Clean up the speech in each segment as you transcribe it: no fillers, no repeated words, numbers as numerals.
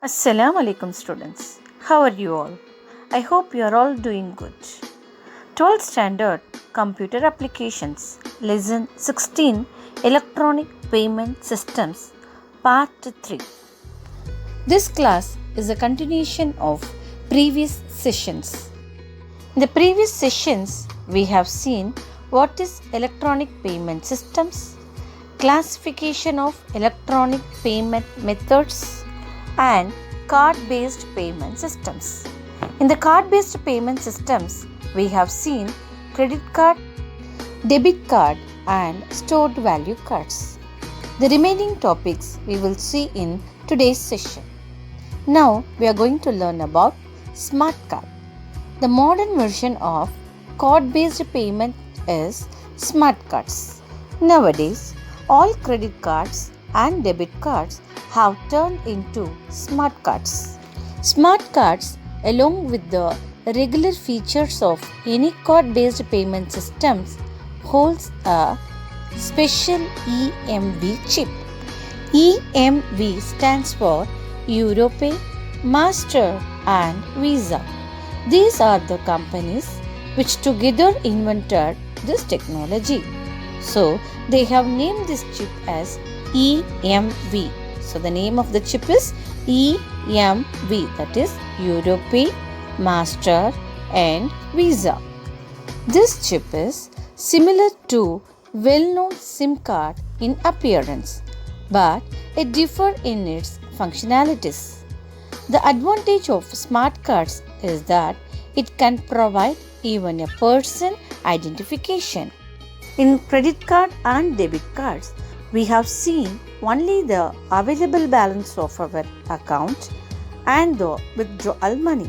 Assalamu alaikum students. How are you all? I hope you are all doing good. 12th Standard Computer Applications Lesson-16 Electronic Payment Systems Part-3. This class is a continuation of previous sessions. In the previous sessions, we have seen what is electronic payment systems, classification of electronic payment methods, and card-based payment systems. In the card-based payment systems, we have seen credit card, debit card, and stored value cards. The remaining topics we will see in today's session. Now we are going to learn about SmartCard. The modern version of card-based payment is SmartCards. Nowadays, all credit cards and debit cards have turned into smart cards. Smart cards, along with the regular features of any card-based payment systems, holds a special EMV chip. EMV stands for Europay, Master and Visa. These are the companies which together invented this technology. So, they have named this chip as EMV. So the name of the chip is EMV, that is Europay, Master and Visa. This chip is similar to well-known SIM card in appearance, but it differs in its functionalities. The advantage of smart cards is that it can provide even a person identification. In credit card and debit cards, we have seen only the available balance of our account and the withdrawal money.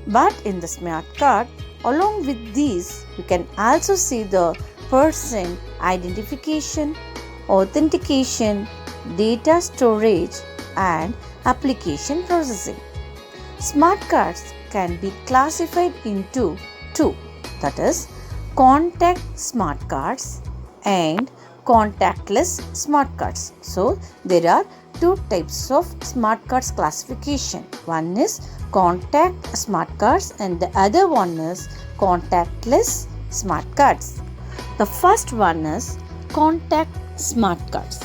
But in the smart card, along with these, we can also see the person identification, authentication, data storage, and application processing. Smart cards can be classified into two, that is, contact smart cards and contactless smart cards. So there are two types of smart cards classification. One is contact smart cards and the other one is contactless smart cards. The first one is contact smart cards.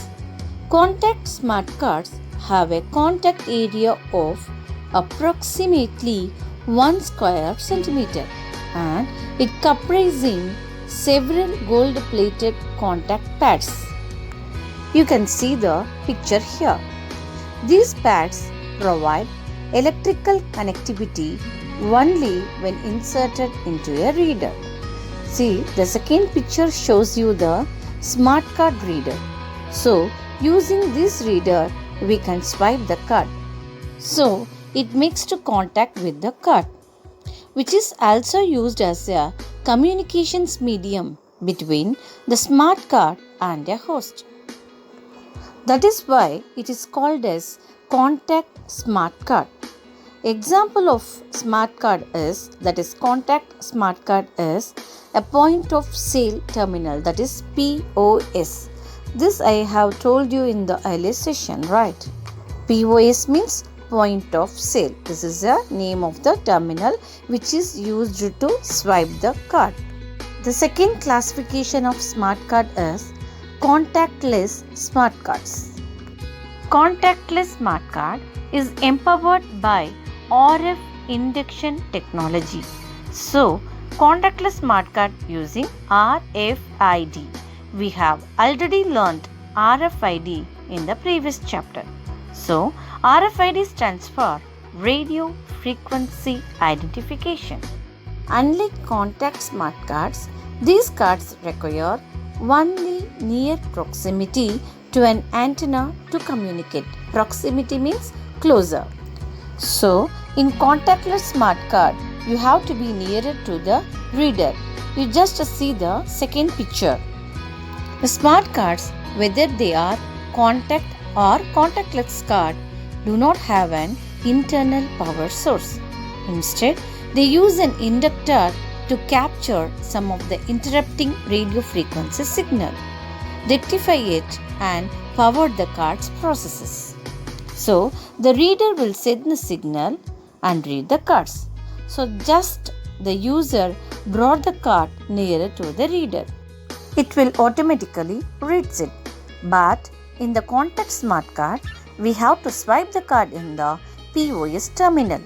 Contact smart cards have a contact area of approximately 1 square centimeter and it comprising several gold-plated contact pads. You can see the picture here. These pads provide electrical connectivity only when inserted into a reader. See, the second picture shows you the smart card reader. So, using this reader, we can swipe the card. So, it makes to contact with the card, which is also used as a communications medium between the smart card and a host. That is why it is called as contact smart card. Example of smart card is, that is contact smart card is a point of sale terminal, that is POS. This I have told you in the earlier session, right? POS means point of sale. This is the name of the terminal which is used to swipe the card. The second classification of smart card is contactless smart cards. Contactless smart card is empowered by RF induction technology. So, contactless smart card using RFID. We have already learned RFID in the previous chapter. So, RFID stands for Radio Frequency Identification. Unlike contact smart cards, these cards require only near proximity to an antenna to communicate. Proximity means closer. So, in contactless smart card, you have to be nearer to the reader. You just see the second picture. The smart cards, whether they are contact or contactless card, do not have an internal power source. Instead, they use an inductor to capture some of the interrupting radio frequency signal, rectify it and power the card's processes. So the reader will send the signal and read the cards. So just the user brought the card nearer to the reader. It will automatically read it. But in the Contact SmartCard, we have to swipe the card in the POS terminal,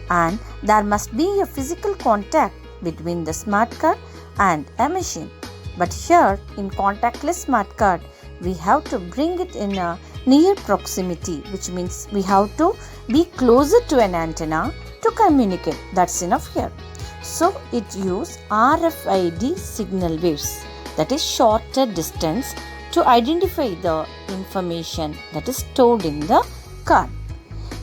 and there must be a physical contact between the SmartCard and a machine. But here in Contactless SmartCard, we have to bring it in a near proximity, which means we have to be closer to an antenna to communicate. That's enough here. So it uses RFID signal waves, that is shorter distance, to identify the information that is stored in the card.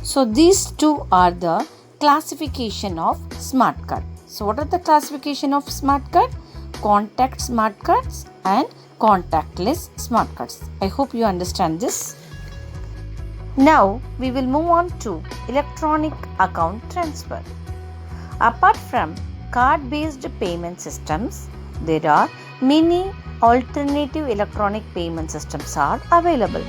So these two are the classification of smart card. So what are the classification of smart card? Contact smart cards and contactless smart cards. I hope you understand this. Now we will move on to electronic account transfer. Apart from card-based payment systems, there are many alternative electronic payment systems are available.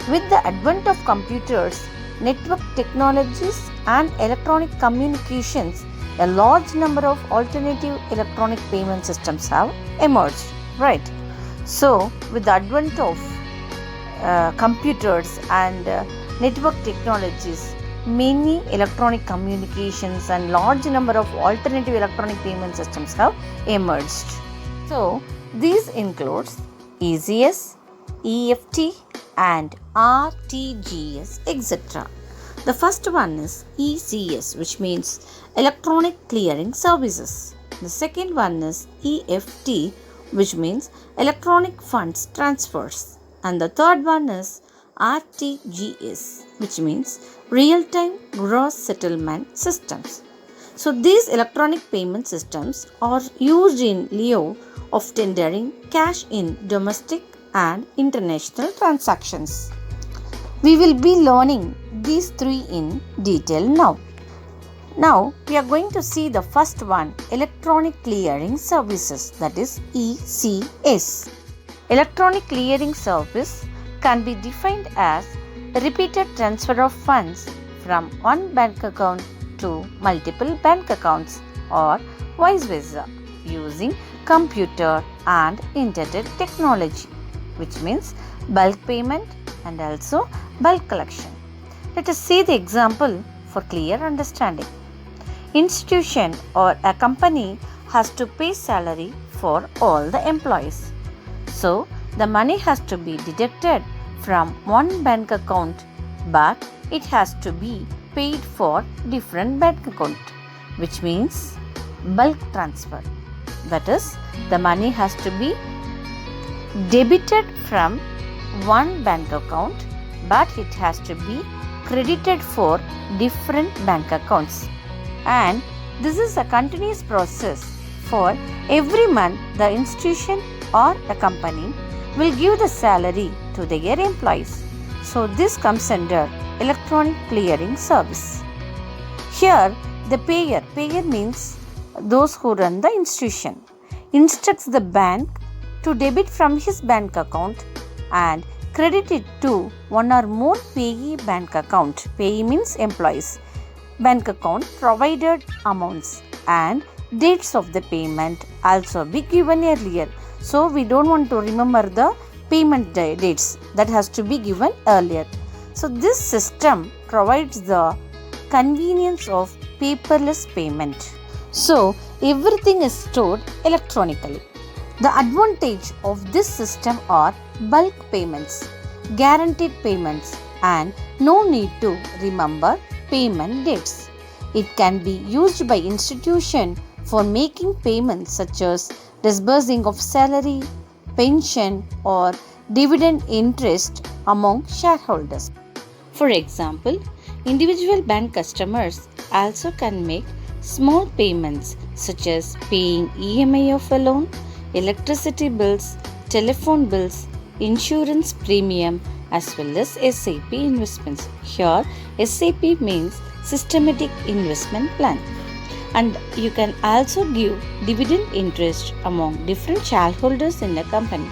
With the advent of computers, network technologies and electronic communications, a large number of alternative electronic payment systems have emerged, right? So with the advent of computers and network technologies, many electronic communications and large number of alternative electronic payment systems have emerged. So these includes ECS, EFT and RTGS, etc. The first one is ECS, which means Electronic Clearing Services. The second one is EFT, which means Electronic Funds Transfers. And the third one is RTGS, which means RealTime Raw Settlement Systems. So these electronic payment systems are used in lieu of tendering cash in domestic and international transactions. We will be learning these three in detail now. Now we are going to see the first one, Electronic Clearing Services, that is ECS. Electronic Clearing Service can be defined as repeated transfer of funds from one bank account to multiple bank accounts or vice versa using computer and internet technology, which means bulk payment and also bulk collection. Let us see the example for clear understanding. Institution or a company has to pay salary for all the employees. So the money has to be deducted from one bank account, but it has to be paid for different bank account, which means bulk transfer. That is, the money has to be debited from one bank account, but it has to be credited for different bank accounts. And this is a continuous process. For every month, the institution or the company will give the salary to their employees. So this comes under electronic clearing service. Here the payer means those who run the institution, instructs the bank to debit from his bank account and credit it to one or more payee bank account. Payee means employees. Bank account provided amounts and dates of the payment also be given earlier. So we don't want to remember the payment dates, that has to be given earlier. So this system provides the convenience of paperless payment. So everything is stored electronically. The advantage of this system are bulk payments, guaranteed payments and no need to remember payment dates. It can be used by institution for making payments such as disbursing of salary, pension or dividend interest among shareholders. For example, individual bank customers also can make small payments such as paying EMI of a loan, electricity bills, telephone bills, insurance premium as well as SIP investments. Here SIP means systematic investment plan. And you can also give dividend interest among different shareholders in a company.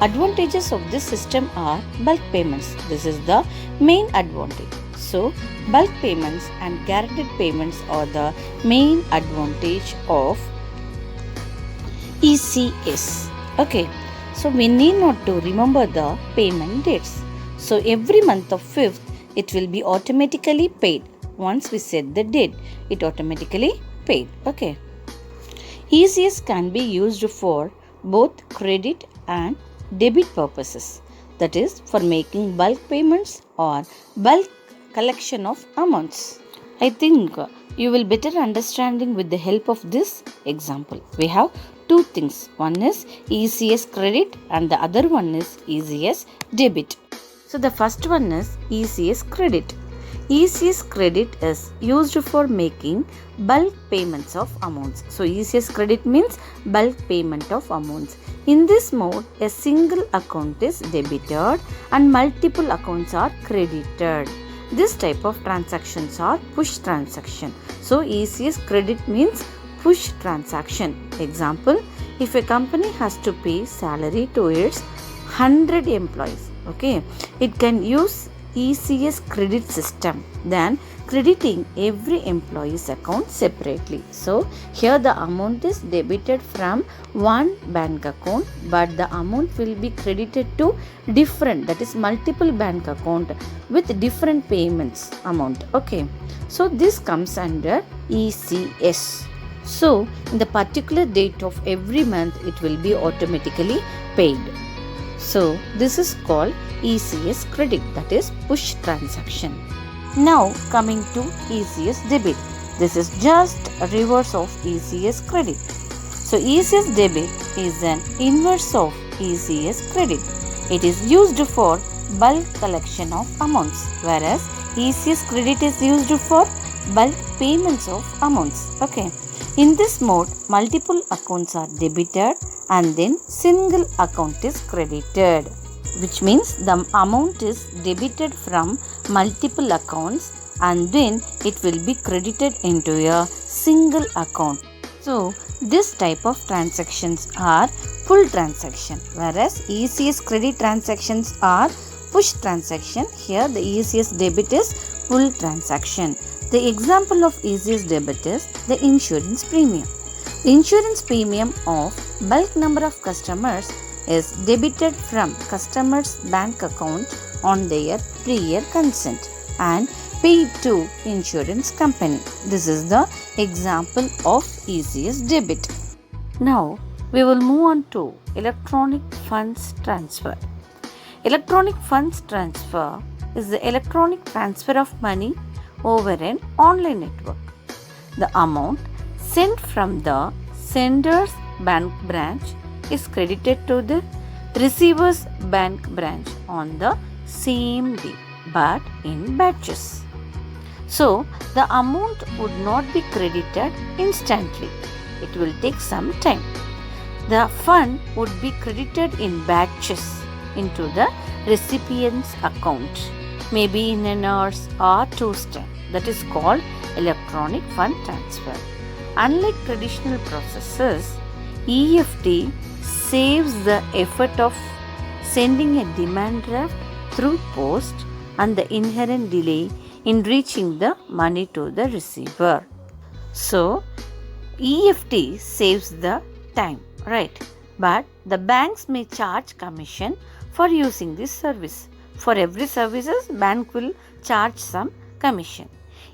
Advantages of this system are bulk payments. This is the main advantage. So, bulk payments and guaranteed payments are the main advantage of ECS. Okay, so we need not to remember the payment dates. So, every month of 5th, it will be automatically paid. Once we set the date, it automatically paid. Okay. ECS can be used for both credit and debit purposes. That is for making bulk payments or bulk collection of amounts. I think you will better understanding with the help of this example. We have two things. One is ECS credit and the other one is ECS debit. So the first one is ECS credit. ECS credit is used for making bulk payments of amounts. So ECS credit means bulk payment of amounts. In this mode, a single account is debited and multiple accounts are credited. This type of transactions are push transaction. So ECS credit means push transaction. Example, if a company has to pay salary to its 100 employees, okay, it can use ECS credit system, then crediting every employee's account separately. So here the amount is debited from one bank account, but the amount will be credited to different, that is multiple bank account with different payments amount. Okay, so this comes under ECS. So in the particular date of every month it will be automatically paid. So this is called ECS credit, that is push transaction. Now coming to ECS debit. This is just a reverse of ECS credit. So ECS debit is an inverse of ECS credit. It is used for bulk collection of amounts, whereas ECS credit is used for bulk payments of amounts. Okay. In this mode, multiple accounts are debited and then single account is credited, which means the amount is debited from multiple accounts and then it will be credited into a single account. So this type of transactions are pull transaction, whereas ECS credit transactions are push transaction. Here the ECS debit is pull transaction. The example of ECS debit is the insurance premium. The insurance premium of bulk number of customers is debited from customers' bank account on their prior consent and paid to insurance company. This is the example of ECS debit. Now we will move on to electronic funds transfer. Electronic funds transfer is the electronic transfer of money over an online network. The amount sent from the sender's bank branch is credited to the receiver's bank branch on the same day but in batches. So the amount would not be credited instantly. It will take some time. The fund would be credited in batches into the recipient's account, maybe in an hour's or 2's time. That is called electronic fund transfer. Unlike traditional processes, EFT saves the effort of sending a demand draft through post and the inherent delay in reaching the money to the receiver. So, EFT saves the time, right? But the banks may charge commission for using this service. For every services, bank will charge some commission.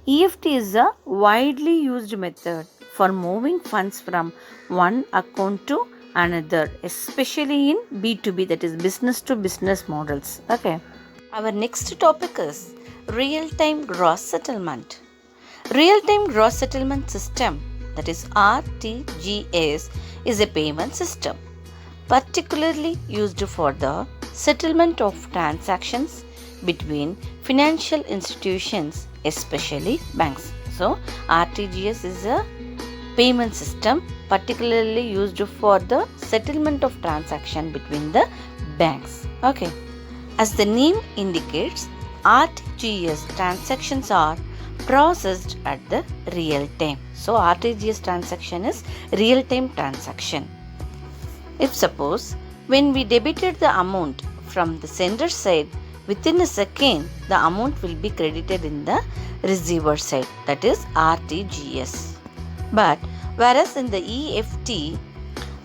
EFT is a widely used method for moving funds from one account to another, especially in B2B, that is business to business models. Okay. Our next topic is real-time gross settlement. Real-time gross settlement system, that is RTGS, is a payment system particularly used for the settlement of transactions between financial institutions, especially banks. So, RTGS is a payment system particularly used for the settlement of transaction between the banks. Okay. As the name indicates, RTGS transactions are processed at the real time. So, RTGS transaction is real time transaction. If suppose When we debited the amount from the sender side, within a second, the amount will be credited in the receiver side, that is RTGS. But whereas in the EFT,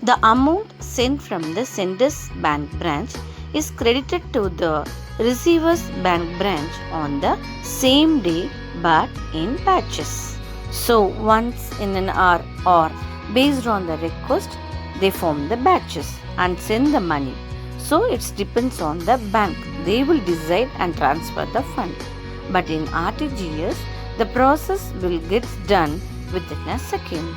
the amount sent from the sender's bank branch is credited to the receiver's bank branch on the same day but in batches. So once in an hour or based on the request, they form the batches and send the money. So it depends on the bank. They will decide and transfer the fund. But in RTGS, the process will get done within a second.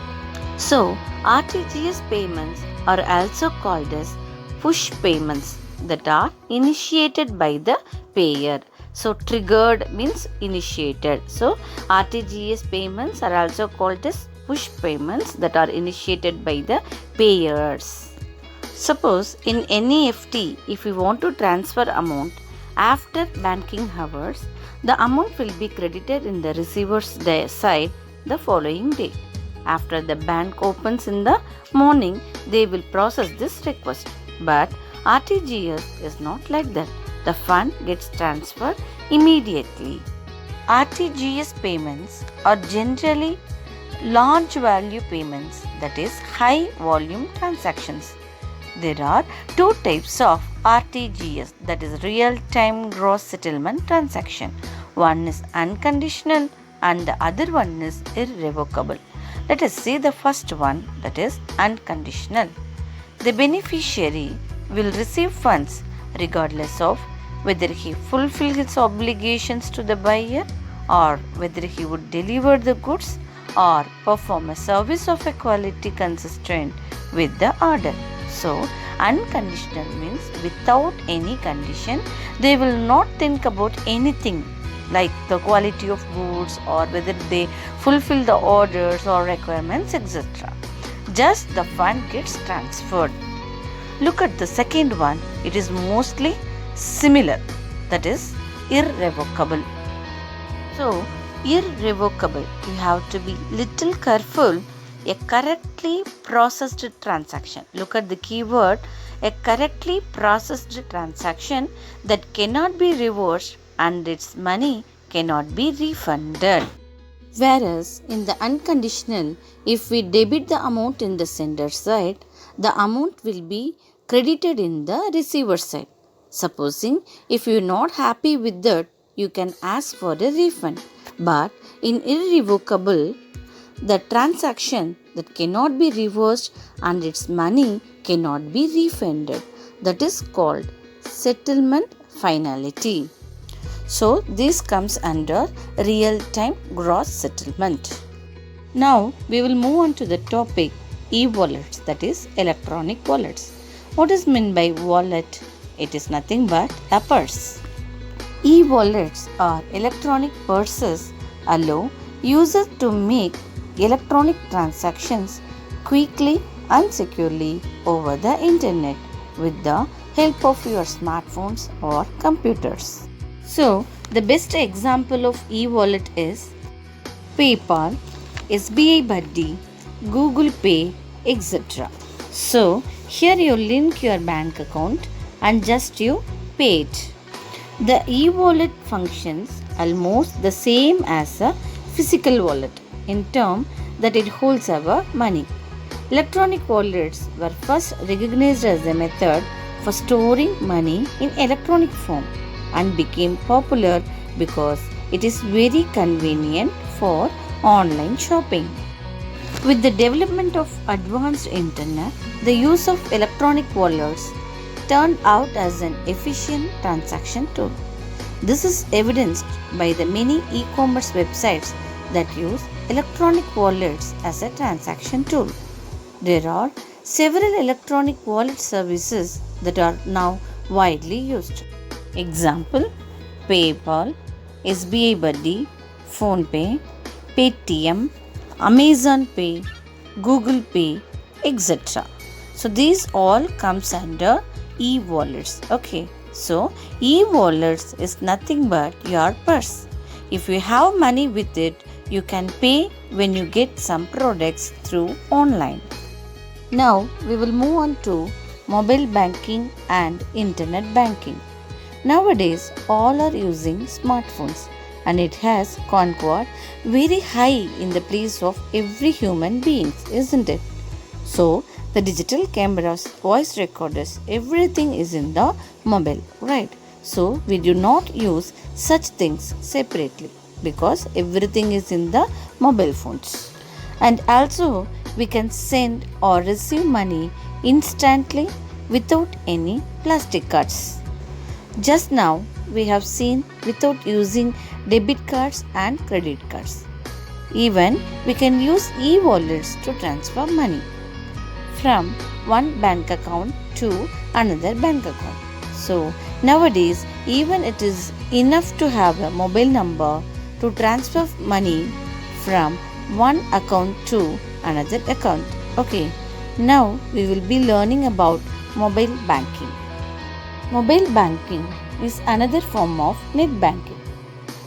So RTGS payments are also called as push payments that are initiated by the payer. So triggered means initiated. So RTGS payments are also called as push payments that are initiated by the payers. Suppose in NEFT, if we want to transfer amount after banking hours, the amount will be credited in the receiver's side the following day. After the bank opens in the morning, they will process this request. But RTGS is not like that. The fund gets transferred immediately. RTGS payments are generally large value payments, that is high volume transactions. There are two types of RTGS, that is real-time raw settlement transaction. One is unconditional and the other one is irrevocable. Let us see the first one, that is unconditional. The beneficiary will receive funds regardless of whether he fulfills his obligations to the buyer or whether he would deliver the goods or perform a service of a quality consistent with the order. So, unconditional means without any condition. They will not think about anything like the quality of goods or whether they fulfill the orders or requirements, etc. Just the fund gets transferred. Look at the second one. It is mostly similar, that is irrevocable. So, irrevocable, you have to be little careful. A correctly processed transaction. Look at the keyword, a correctly processed transaction that cannot be reversed and its money cannot be refunded. Whereas in the unconditional, if we debit the amount in the sender side, the amount will be credited in the receiver side. Supposing if you are not happy with that, you can ask for a refund. But in irrevocable, the transaction that cannot be reversed and its money cannot be refunded. That is called settlement finality. So this comes under real-time gross settlement. Now we will move on to the topic EWallets, that is electronic wallets. What is meant by wallet? It is nothing but a purse. EWallets or electronic purses allow users to make electronic transactions quickly and securely over the internet with the help of your smartphones or computers. So, the best example of e-wallet is PayPal, SBI Buddy, Google Pay, etc. So, here you link your bank account and just you pay it. The e-wallet functions almost the same as a physical wallet in term that it holds our money. Electronic wallets were first recognized as a method for storing money in electronic form and became popular because it is very convenient for online shopping. With the development of advanced internet, the use of electronic wallets turned out as an efficient transaction tool. This is evidenced by the many e-commerce websites that use electronic wallets as a transaction tool. There are several electronic wallet services that are now widely used. Example: PayPal, SBI Buddy, PhonePe, Paytm, Amazon Pay, Google Pay, etc. So these all comes under e-wallets. Okay. So e-wallets is nothing but your purse. If you have money with it, you can pay when you get some products through online. Now we will move on to mobile banking and internet banking. Nowadays, all are using smartphones and it has conquered very high in the place of every human being, isn't it? So, the digital cameras, voice recorders, everything is in the mobile, right? So, we do not use such things separately because everything is in the mobile phones. And also, we can send or receive money instantly without any plastic cards. Just now, we have seen without using debit cards and credit cards. Even we can use e-wallets to transfer money from one bank account to another bank account. So nowadays, even it is enough to have a mobile number to transfer money from one account to another account. Okay, now we will be learning about mobile banking. Mobile banking is another form of net banking.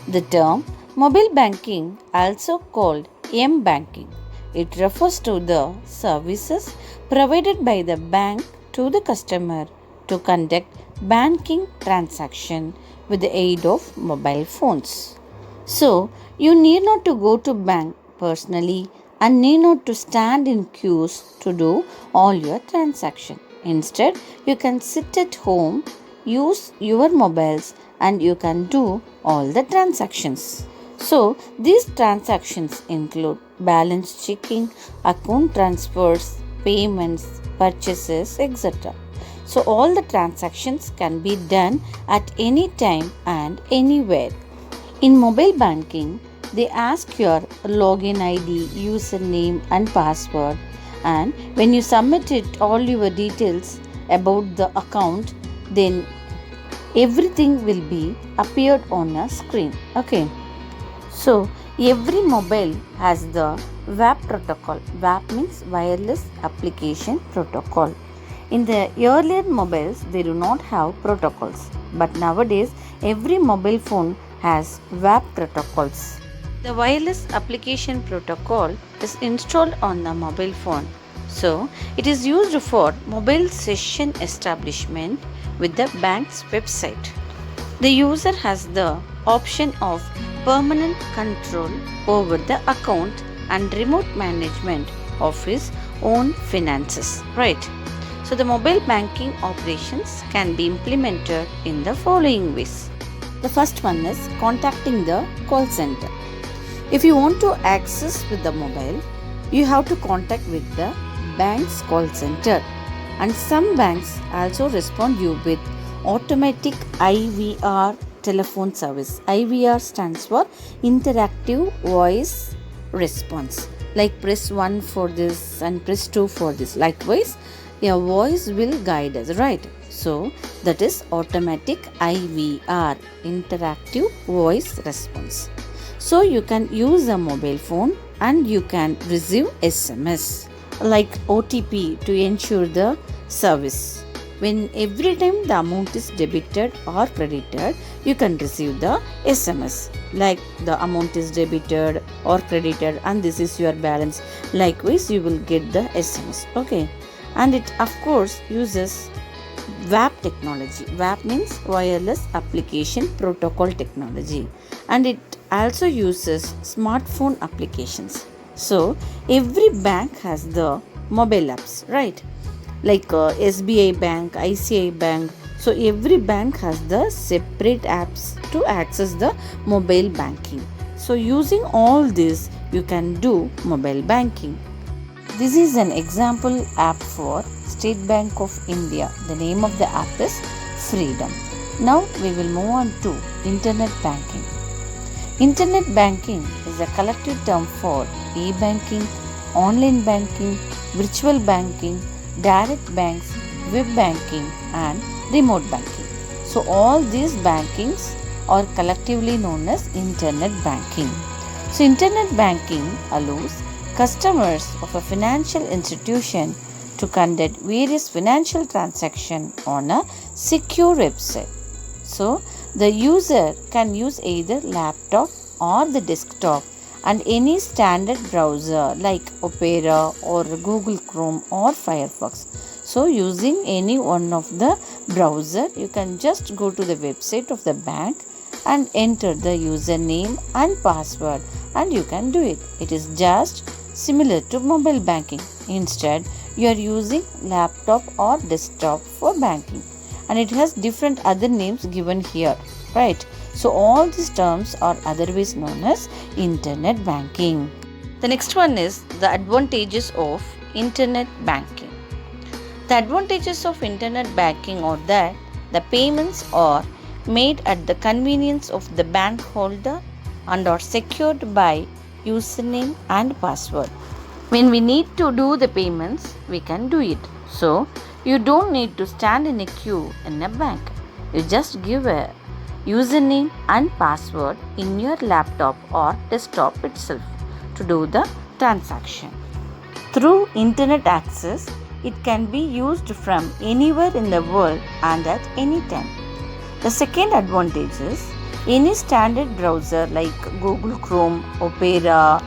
The term mobile banking, also called m-banking, it refers to the services provided by the bank to the customer to conduct banking transaction with the aid of mobile phones. So, you need not to go to bank personally and need not to stand in queues to do all your transaction. Instead, you can sit at home, use your mobiles and you can do all the transactions. So, these transactions include balance checking, account transfers, payments, purchases, etc. So, all the transactions can be done at any time and anywhere. In mobile banking, they ask your login ID, username and password, and when you submit it all your details about the account, then everything will be appeared on a screen. Okay. So every mobile has the WAP protocol. WAP means wireless application protocol. In the earlier mobiles, they do not have protocols, but nowadays every mobile phone has WAP protocols. The wireless application protocol is installed on the mobile phone. So, it is used for mobile session establishment with the bank's website. The user has the option of permanent control over the account and remote management of his own finances, right? So, the mobile banking operations can be implemented in the following ways. The first one is contacting the call center. If you want to access with the mobile, you have to contact with the bank's call center, and some banks also respond you with automatic IVR telephone service. IVR stands for interactive voice response. Like press 1 for this and press 2 for this. Likewise, your voice will guide us, right? So that is automatic IVR, interactive voice response. So you can use a mobile phone and you can receive SMS like OTP to ensure the service. When every time the amount is debited or credited, you can receive the SMS like the amount is debited or credited and this is your balance. Likewise, you will get the SMS. Okay, and it of course uses WAP technology. WAP means wireless application protocol technology, and it also uses smartphone applications. So every bank has the mobile apps, right? Like SBI Bank, ICI Bank. So every bank has the separate apps to access the mobile banking. So using all this, you can do mobile banking. This is an example app for State Bank of India. The name of the app is Freedom. Now we will move on to internet banking. Internet banking is a collective term for e-banking, online banking, virtual banking, direct banks, web banking and remote banking. So all these bankings are collectively known as internet banking. So internet banking allows customers of a financial institution to conduct various financial transactions on a secure website. So the user can use either laptop or the desktop and any standard browser like Opera or Google Chrome or Firefox. So So using any one of the browser, you can just go to the website of the bank and enter the username and password, and you can do it. It is just similar to mobile banking. Instead, you are using laptop or desktop for banking, and it has different other names given here, right? So all these terms are otherwise known as internet banking. The next one is the advantages of internet banking. The advantages of internet banking are that the payments are made at the convenience of the bank holder and are secured by username and password. When we need to do the payments, we can do it. So, you don't need to stand in a queue in a bank. You just give a username and password in your laptop or desktop itself to do the transaction. Through internet access, it can be used from anywhere in the world and at any time. The second advantage is any standard browser like Google Chrome, Opera,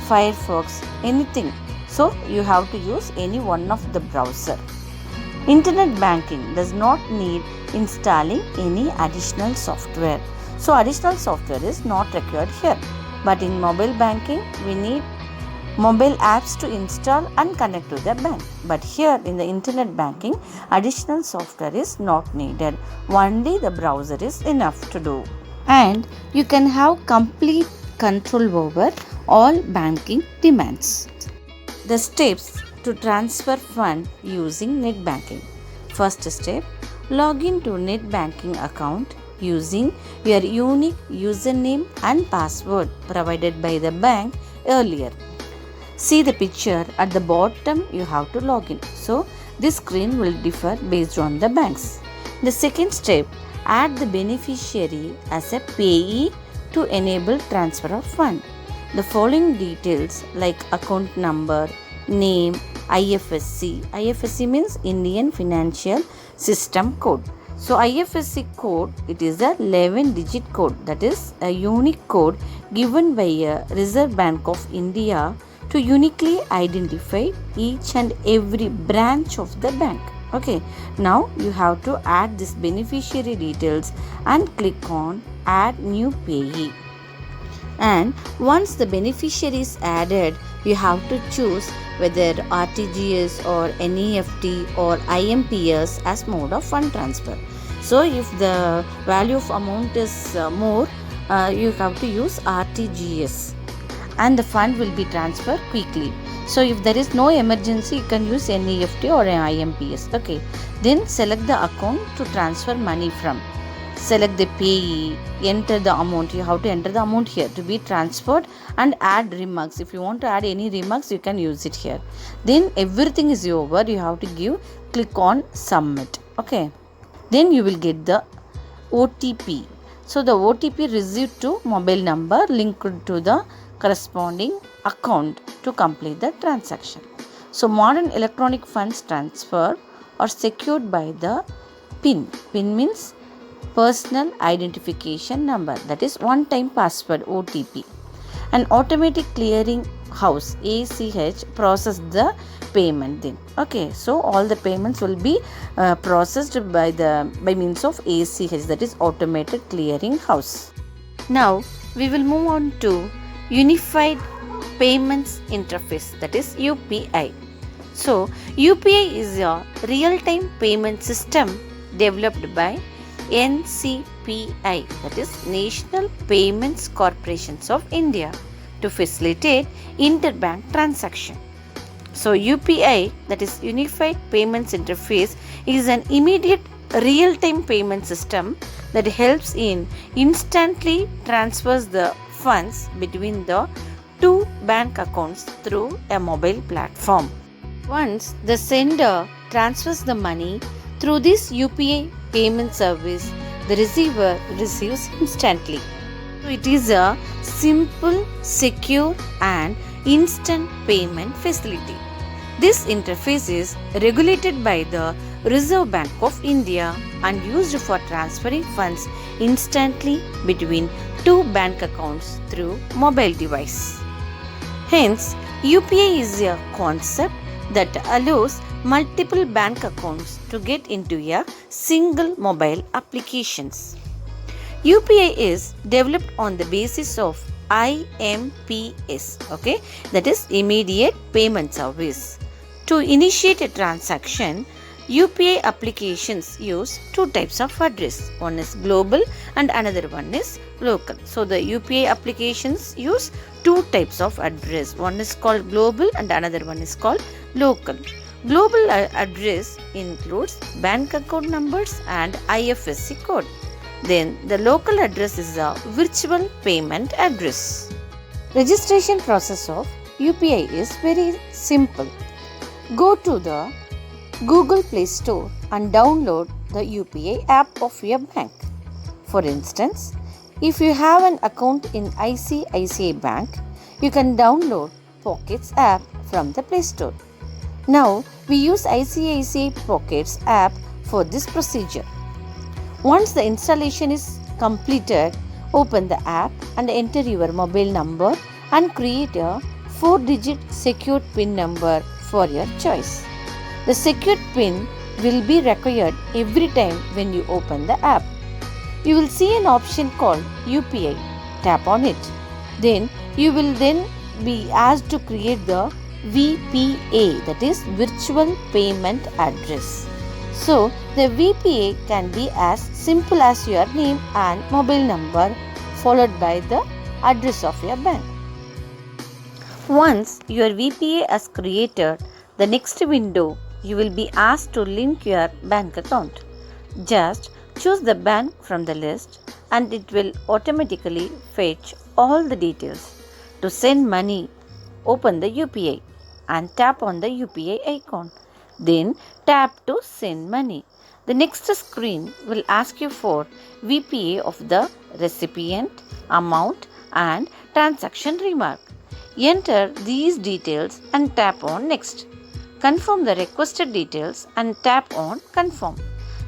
Firefox, anything. So you have to use any one of the browser. Internet banking does not need installing any additional software. So additional software is not required here. But in mobile banking, we need mobile apps to install and connect to the bank. But here in the internet banking, additional software is not needed. Only the browser is enough to do. And you can have complete control over all banking demands. The steps to transfer fund using net banking. First step, log into net banking account using your unique username and password provided by the bank earlier. See the picture at the bottom, you have to log in. So this screen will differ based on the banks. The second step, add the beneficiary as a payee to enable transfer of fund. The following details like account number, name, IFSC. IFSC means Indian Financial System Code. So IFSC code, it is a 11-digit code, that is a unique code given by a Reserve Bank of India to uniquely identify each and every branch of the bank. Okay, now you have to add this beneficiary details and click on add new payee. And once the beneficiary is added, you have to choose whether RTGS or NEFT or IMPS as mode of fund transfer. So if the value of amount is more, you have to use RTGS and the fund will be transferred quickly. So if there is no emergency, you can use NEFT or IMPS. Okay, then select the account to transfer money from. Select the payee, enter the amount. You have to enter the amount here to be transferred and add remarks. If you want to add any remarks, you can use it here. Then everything is over. You have to click on submit. Okay. Then you will get the OTP. So the OTP received to mobile number linked to the corresponding account to complete the transaction. So modern electronic funds transfer are secured by the PIN. PIN means personal identification number, that is one-time password, OTP. An automatic clearing house, ACH, process the payment then. Okay, so all the payments will be processed by means of ACH, that is automated clearing house. Now we will move on to Unified Payments Interface, that is UPI. So UPI is a real-time payment system developed by NCPI, that is National Payments Corporations of India, to facilitate interbank transaction. So UPI, that is Unified Payments Interface, is an immediate real-time payment system that helps in instantly transfers the funds between the two bank accounts through a mobile platform. Once the sender transfers the money through this UPI payment service, the receiver receives instantly. So it is a simple, secure and instant payment facility. This interface is regulated by the Reserve Bank of India and used for transferring funds instantly between two bank accounts through mobile device. Hence, UPI is a concept that allows multiple bank accounts to get into a single mobile applications. UPI is developed on the basis of IMPS, that is immediate payment service. To initiate a transaction, UPI applications use two types of address. One is global and another one is local. So the UPI applications use two types of address. One is called global and another one is called local. Global address includes bank account numbers and IFSC code. Then the local address is a virtual payment address. Registration process of UPI is very simple. Go to the Google Play Store and download the UPI app of your bank. For instance, if you have an account in ICICI Bank, you can download Pockets app from the Play Store. Now, we use ICICI Pockets app for this procedure. Once the installation is completed, open the app and enter your mobile number and create a 4-digit secured PIN number for your choice. The secured PIN will be required every time when you open the app. You will see an option called UPI. Tap on it. Then you will be asked to create the VPA, that is Virtual Payment Address. So, the VPA can be as simple as your name and mobile number followed by the address of your bank. Once your VPA is created, the next window you will be asked to link your bank account. Just choose the bank from the list and it will automatically fetch all the details. To send money, open the UPI and tap on the UPI icon. Then tap to send money. The next screen will ask you for VPA of the recipient, amount and transaction remark. Enter these details and tap on next. Confirm the requested details and tap on confirm.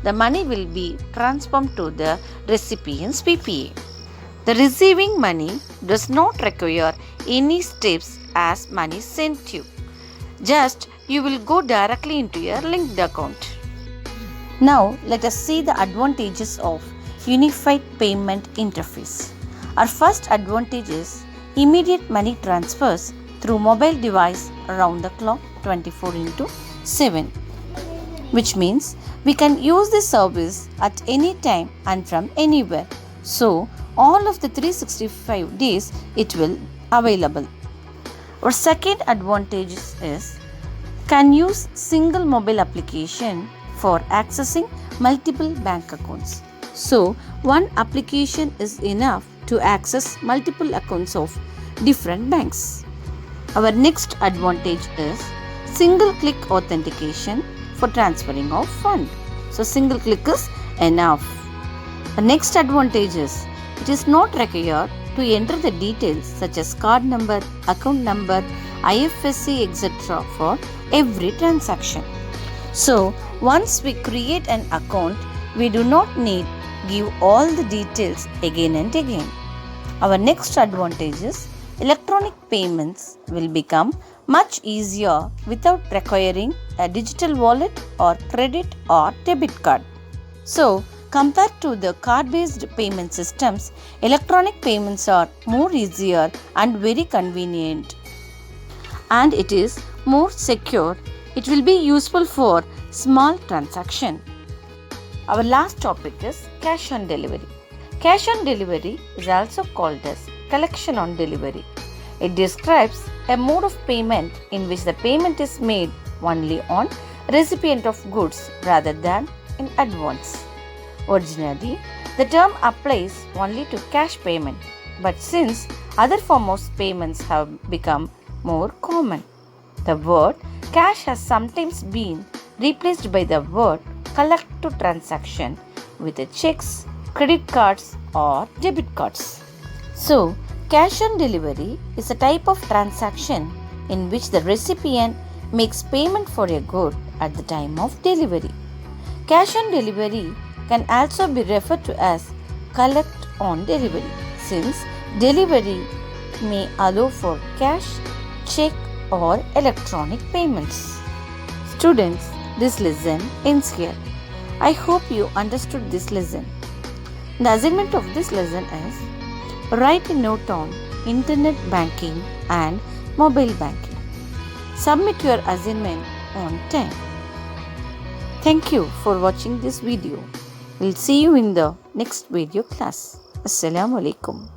The money will be transformed to the recipient's VPA. The receiving money does not require any steps as money sent to you. Just you will go directly into your linked account. Now let us see the advantages of Unified Payment Interface. Our first advantage is immediate money transfers through mobile device around the clock 24/7, which means we can use this service at any time and from anywhere. So all of the 365 days it will available. Our second advantage is can use single mobile application for accessing multiple bank accounts. So one application is enough to access multiple accounts of different banks. Our next advantage is single click authentication for transferring of fund. So single click is enough. The next advantage is it is not required to enter the details such as card number, account number, IFSC, etc. for every transaction. So once we create an account, we do not need give all the details again and again. Our next advantage is electronic payments will become much easier without requiring a digital wallet or credit or debit card. So compared to the card-based payment systems, electronic payments are more easier and very convenient. And it is more secure. It will be useful for small transaction. Our last topic is cash on delivery. Cash on delivery is also called as collection on delivery. It describes a mode of payment in which the payment is made only on recipient of goods rather than in advance. Originally, the term applies only to cash payment, but since other forms of payments have become more common, the word cash has sometimes been replaced by the word collect to transaction with the checks, credit cards or debit cards. So, cash on delivery is a type of transaction in which the recipient makes payment for a good at the time of delivery. Cash on delivery can also be referred to as collect on delivery, since delivery may allow for cash, check or electronic payments. Students, this lesson ends here. I hope you understood this lesson. The assignment of this lesson is write a note on internet banking and mobile banking. Submit your assignment on time. Thank you for watching this video. We'll see you in the next video class. Assalamu alaikum.